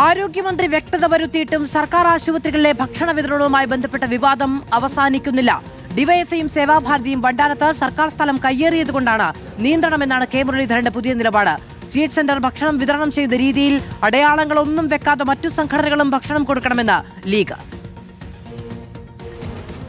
ആരോഗ്യമന്ത്രി വ്യക്തത വരുത്തിയിട്ടും സർക്കാർ ആശുപത്രികളിലെ ഭക്ഷണ വിതരണവുമായി ബന്ധപ്പെട്ട വിവാദം അവസാനിക്കുന്നില്ല. ഡിവൈഎഫ്ഐയും സേവാഭാരതിയും വണ്ടാനത്ത് സർക്കാർ സ്ഥലം കയ്യേറിയതുകൊണ്ടാണ് നിയന്ത്രണമെന്നാണ് കെ മുരളീധരന്റെ പുതിയ നിലപാട്. CH സെന്റർ ഭക്ഷണം വിതരണം ചെയ്ത രീതിയിൽ അടയാളങ്ങളൊന്നും വെക്കാതെ മറ്റു സംഘടനകളും ഭക്ഷണം കൊടുക്കണമെന്ന് ലീഗ്.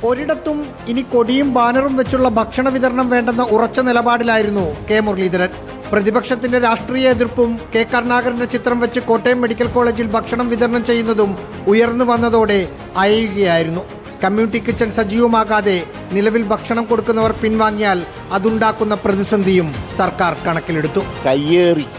ഒരിടത്തും ഇനി കൊടിയും ബാനറും വെച്ചുള്ള ഭക്ഷണ വിതരണം വേണ്ടെന്ന ഉറച്ച നിലപാടിലായിരുന്നു കെ മുരളീധരൻ. പ്രതിപക്ഷത്തിന്റെ രാഷ്ട്രീയ എതിർപ്പും കെ കരുണാകരന്റെ ചിത്രം വെച്ച് കോട്ടയം മെഡിക്കൽ കോളേജിൽ ഭക്ഷണം വിതരണം ചെയ്യുന്നതും ഉയർന്നു വന്നതോടെ അയയുകയായിരുന്നു. കമ്മ്യൂണിറ്റി കിച്ചൺ സജീവമാകാതെ നിലവിൽ ഭക്ഷണം കൊടുക്കുന്നവർ പിൻവാങ്ങിയാൽ അതുണ്ടാക്കുന്ന പ്രതിസന്ധിയും സർക്കാർ കണക്കിലെടുത്തു.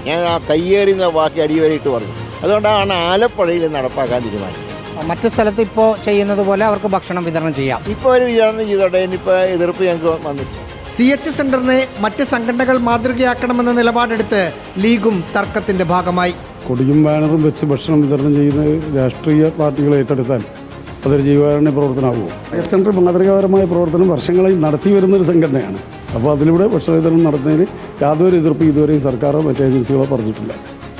ഞാൻ ആ കയ്യേറി എന്ന വാക്ക് അടിവരയിട്ട് പറഞ്ഞു. അതുകൊണ്ടാണ് ആലപ്പുഴയിൽ നടപ്പാക്കാൻ തീരുമാനിച്ചത്. മറ്റു സ്ഥലത്ത് ഇപ്പോൾ ചെയ്യുന്നത് പോലെ അവർക്ക് ഭക്ഷണം വിതരണം ചെയ്യാം. ഇപ്പോൾ ഒരു വിതരണം ചെയ്തോട്ടെ, ഇനിയിപ്പോൾ എതിർപ്പ് ഞങ്ങൾക്ക് വന്നിട്ടില്ല. CH സെന്ററിനെ മറ്റ് സംഘടനകൾ മാതൃകയാക്കണമെന്ന നിലപാടെടുത്ത് ലീഗും തർക്കത്തിന്റെ ഭാഗമായി. കൊടിയും ബാനറും വെച്ച് ഭക്ഷണം വിതരണം ചെയ്യുന്ന രാഷ്ട്രീയ പാർട്ടികളെ ഏറ്റെടുത്താൽ അതൊരു ജീവകാരുണ്യ പ്രവർത്തനമാകുമോ? CH സെന്റർ മാതൃകാപരമായ പ്രവർത്തനം വർഷങ്ങളായി നടത്തി വരുന്നൊരു സംഘടനയാണ്. അപ്പോൾ അതിലൂടെ ഭക്ഷണ വിതരണം നടത്തുന്നതിന് യാതൊരു എതിർപ്പ് ഇതുവരെയും സർക്കാരോ മറ്റു ഏജൻസികളോ പറഞ്ഞിട്ടില്ല.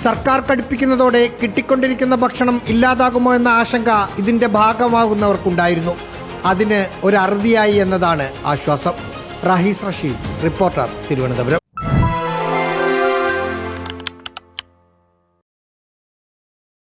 സർക്കാർ കടുപ്പിക്കുന്നതോടെ കിട്ടിക്കൊണ്ടിരിക്കുന്ന ഭക്ഷണം ഇല്ലാതാകുമോ എന്ന ആശങ്ക ഇതിന്റെ ഭാഗമാകുന്നവർക്കുണ്ടായിരുന്നു. അതിന് ഒരു അറുതിയായി എന്നതാണ് ആശ്വാസം. റാഹിസ് റഷീദ്, റിപ്പോർട്ടർ, തിരുവനന്തപുരം.